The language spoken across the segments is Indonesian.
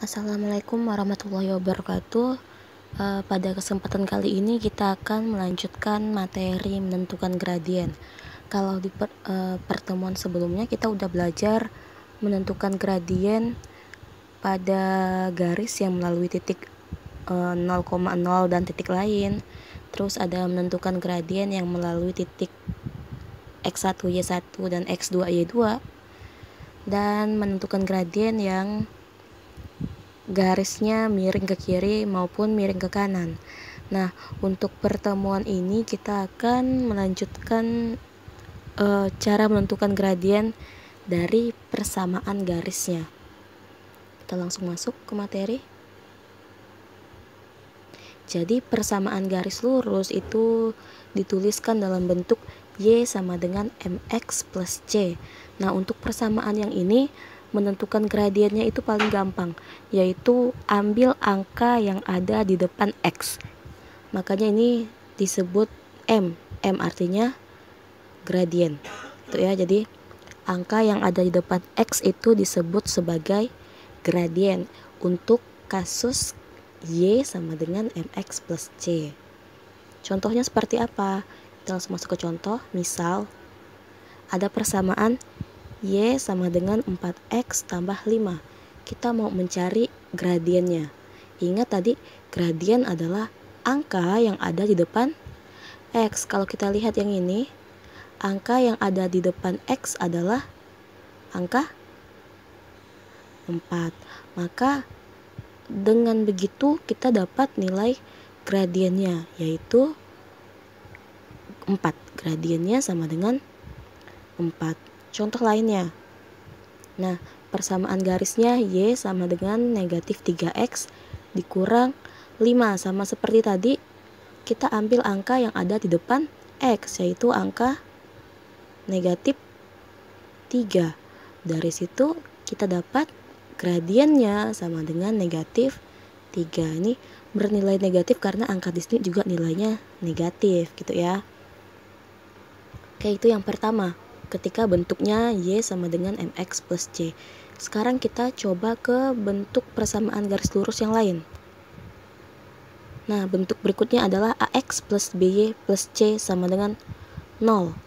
Assalamualaikum warahmatullahi wabarakatuh. Pada kesempatan kali ini kita akan melanjutkan materi menentukan gradien. Kalau di pertemuan sebelumnya kita udah belajar menentukan gradien pada garis yang melalui titik 0,0 dan titik lain. Terus ada menentukan gradien yang melalui titik x1 y1 dan x2 y2, dan menentukan gradien yang garisnya miring ke kiri maupun miring ke kanan. Nah, untuk pertemuan ini kita akan melanjutkan cara menentukan gradien dari persamaan garisnya. Kita langsung masuk ke materi. Jadi persamaan garis lurus itu dituliskan dalam bentuk Y sama dengan MX plus C. Nah, untuk persamaan yang ini menentukan gradiennya itu paling gampang, yaitu ambil angka yang ada di depan X. Makanya ini disebut M. M artinya gradien. Itu ya, jadi angka yang ada di depan X itu disebut sebagai gradien untuk kasus Y sama dengan MX plus C. Contohnya seperti apa? Kita langsung masuk ke contoh. Misal ada persamaan Y sama dengan 4X tambah 5. Kita mau mencari gradiennya. Ingat tadi gradien adalah angka yang ada di depan X. Kalau kita lihat yang ini, angka yang ada di depan X adalah angka 4. Maka dengan begitu kita dapat nilai gradiennya, yaitu 4. Gradiennya sama dengan 4. Contoh lainnya. Nah, persamaan garisnya Y sama dengan negatif 3X dikurang 5. Sama seperti tadi, kita ambil angka yang ada di depan X, yaitu angka negatif 3. Dari situ kita dapat gradiennya sama dengan negatif 3. Ini bernilai negatif karena angka di sini juga nilainya negatif gitu ya. Oke, itu yang pertama. Ketika bentuknya Y sama dengan MX plus C. Sekarang kita coba ke bentuk persamaan garis lurus yang lain. Nah, bentuk berikutnya adalah AX plus BY plus C sama dengan 0.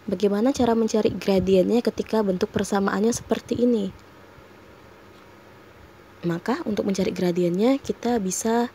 Bagaimana cara mencari gradiennya ketika bentuk persamaannya seperti ini? Maka untuk mencari gradiennya kita bisa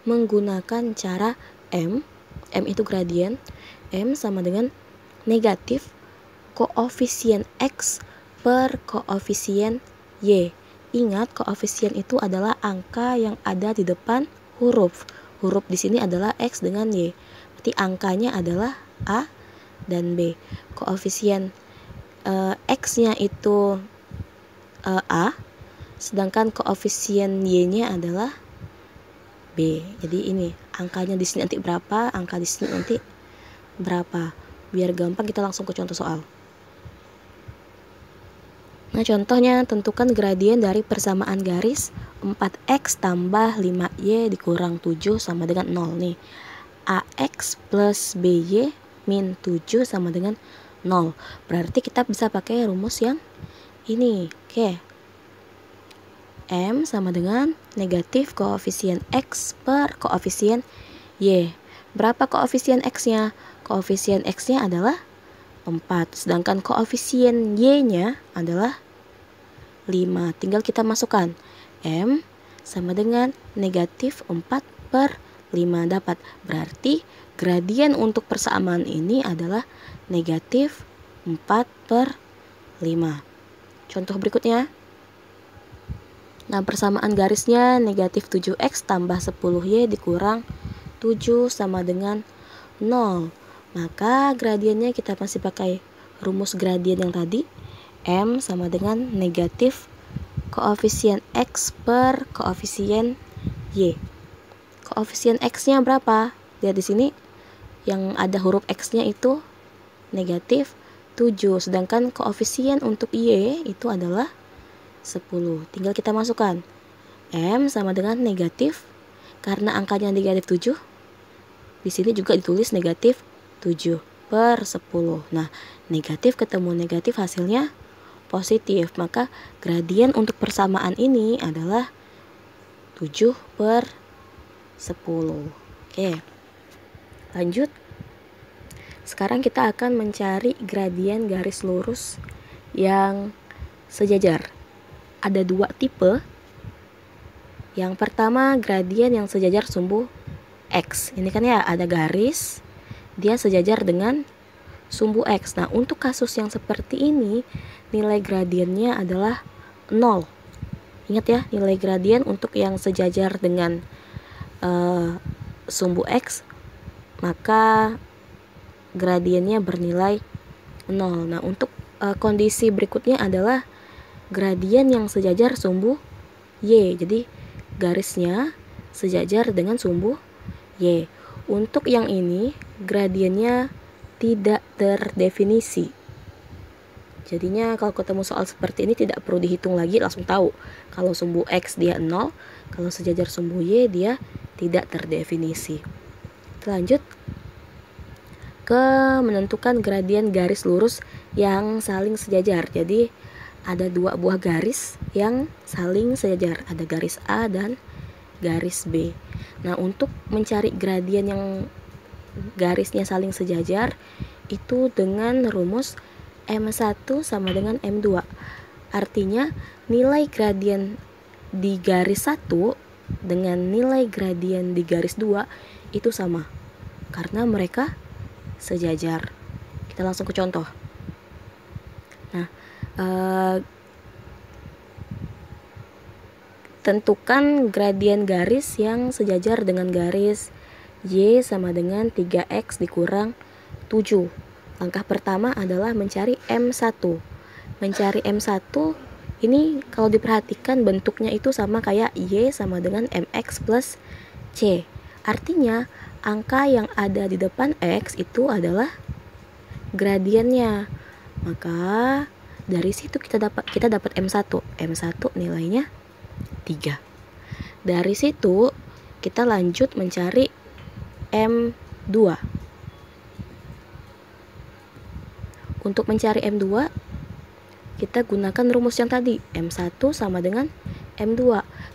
menggunakan cara M. M itu gradien. M sama dengan negatif koefisien X per koefisien Y. Ingat, koefisien itu adalah angka yang ada di depan huruf. Huruf di sini adalah X dengan Y. Berarti angkanya adalah A dan B. Koefisien X-nya itu A, sedangkan koefisien Y-nya adalah B. Jadi ini angkanya di sini nanti berapa, angka di sini nanti berapa. Biar gampang kita langsung ke contoh soal. Nah, contohnya tentukan gradien dari persamaan garis 4X tambah 5Y dikurang 7 sama dengan 0 nih. AX plus BY min 7 sama dengan 0. Berarti kita bisa pakai rumus yang ini. Oke. M sama dengan negatif koefisien X per koefisien Y. Berapa koefisien X-nya? Koefisien X-nya adalah 4, sedangkan koefisien Y-nya adalah 5. Tinggal kita masukkan. M sama dengan negatif 4 per 5 dapat. Berarti gradien untuk persamaan ini adalah negatif 4 per 5. Contoh berikutnya. Nah, persamaan garisnya negatif 7X tambah 10Y dikurang 7 sama dengan 0. Maka gradiennya kita masih pakai rumus gradien yang tadi. M sama dengan negatif koefisien X per koefisien Y. Koefisien X-nya berapa? Lihat di sini yang ada huruf X-nya itu negatif 7, sedangkan koefisien untuk Y itu adalah 10. Tinggal kita masukkan. M sama dengan negatif, karena angkanya negatif 7, di sini juga ditulis negatif 7 per 10. Nah, negatif ketemu negatif hasilnya positif. Maka gradien untuk persamaan ini adalah 7/10. Oke, lanjut. Sekarang kita akan mencari gradien garis lurus yang sejajar. Ada dua tipe. Yang pertama, gradien yang sejajar sumbu X. Ini kan ya ada garis, dia sejajar dengan sumbu X. Nah, untuk kasus yang seperti ini, nilai gradiennya adalah 0. Ingat ya, nilai gradien untuk yang sejajar dengan sumbu X, maka gradiennya bernilai 0. Nah, untuk kondisi berikutnya adalah gradien yang sejajar sumbu Y. Jadi garisnya sejajar dengan sumbu Y. Untuk yang ini gradiennya tidak terdefinisi. Jadinya kalau ketemu soal seperti ini tidak perlu dihitung lagi, langsung tahu kalau sumbu X dia 0, kalau sejajar sumbu Y dia tidak terdefinisi. Kita lanjut ke menentukan gradien garis lurus yang saling sejajar. Jadi ada dua buah garis yang saling sejajar, ada garis A dan garis B. Nah, untuk mencari gradien yang garisnya saling sejajar itu dengan rumus M1 sama dengan M2. Artinya nilai gradien di garis 1 dengan nilai gradien di garis 2 itu sama karena mereka sejajar. Kita langsung ke contoh. Nah, tentukan gradien garis yang sejajar dengan garis Y sama dengan 3X dikurang 7. Langkah pertama adalah mencari M1. Mencari M1 ini kalau diperhatikan bentuknya itu sama kayak Y sama dengan MX plus C. Artinya angka yang ada di depan X itu adalah gradiennya. Maka dari situ kita dapat M1. M1 nilainya 3. Dari situ kita lanjut mencari M2. Untuk mencari M2 kita gunakan rumus yang tadi, M1 sama dengan M2.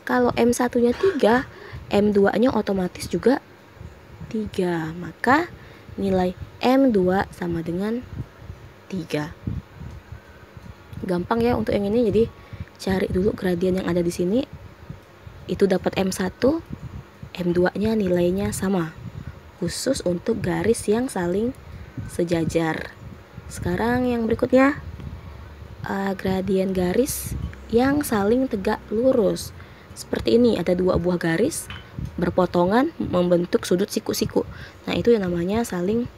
Kalau M1-nya 3, M2-nya otomatis juga 3. Maka nilai M2 sama dengan 3. Gampang ya untuk yang ini, jadi cari dulu gradien yang ada di sini. Itu dapat M1, M2-nya nilainya sama. Khusus untuk garis yang saling sejajar. Sekarang yang berikutnya, gradien garis yang saling tegak lurus. Seperti ini, ada dua buah garis berpotongan membentuk sudut siku-siku. Nah, itu yang namanya saling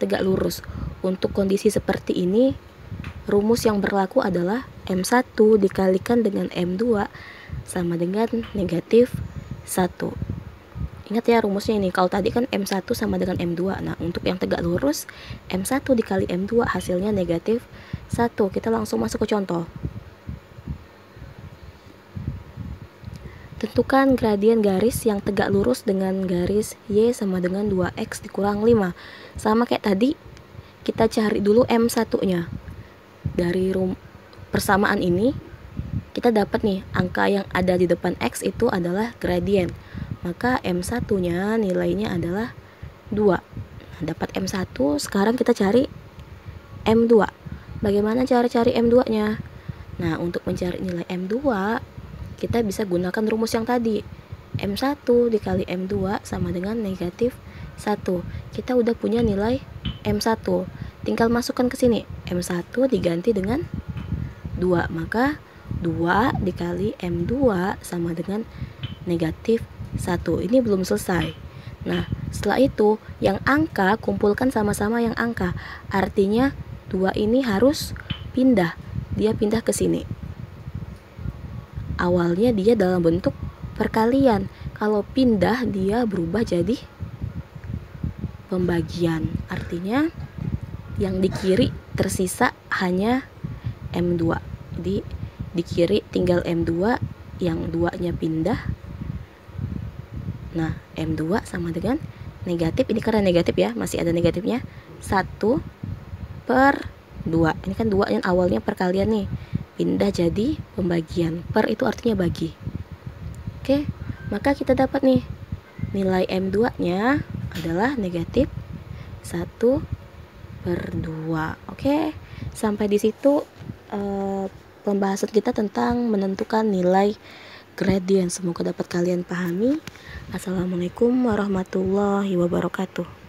tegak lurus. Untuk kondisi seperti ini, rumus yang berlaku adalah M1 dikalikan dengan M2 sama dengan negatif 1. Ingat ya rumusnya ini, kalau tadi kan M1 sama dengan M2. Nah, untuk yang tegak lurus, M1 dikali M2 hasilnya negatif 1. Kita langsung masuk ke contoh. Tentukan gradien garis yang tegak lurus dengan garis Y sama dengan 2X dikurang 5. Sama kayak tadi, kita cari dulu M1-nya. Dari persamaan ini, kita dapat nih, angka yang ada di depan X itu adalah gradien. Maka M1-nya nilainya adalah 2. Nah, dapat M1, sekarang kita cari M2. Bagaimana cara cari M2-nya? Nah, untuk mencari nilai M2, kita bisa gunakan rumus yang tadi. M1 dikali M2 sama dengan negatif 1. Kita udah punya nilai M1. Tinggal masukkan ke sini. M1 diganti dengan 2. Maka 2 dikali M2 sama dengan negatif 1. Ini belum selesai. Nah, setelah itu yang angka kumpulkan sama-sama yang angka. Artinya 2 ini harus pindah. Dia pindah ke sini. Awalnya dia dalam bentuk perkalian. Kalau pindah dia berubah jadi pembagian. Artinya yang di kiri tersisa hanya M2. Jadi di kiri tinggal M2, yang 2-nya pindah. Nah, M2 sama dengan negatif, ini karena negatif ya, masih ada negatifnya, 1/2. Ini kan 2 yang awalnya perkalian nih, pindah jadi pembagian. Per itu artinya bagi. Oke, Maka kita dapat nih nilai M2 nya adalah negatif 1/2. Oke, sampai di situ pembahasan kita tentang menentukan nilai gradien. Semoga dapat kalian pahami. Assalamualaikum warahmatullahi wabarakatuh.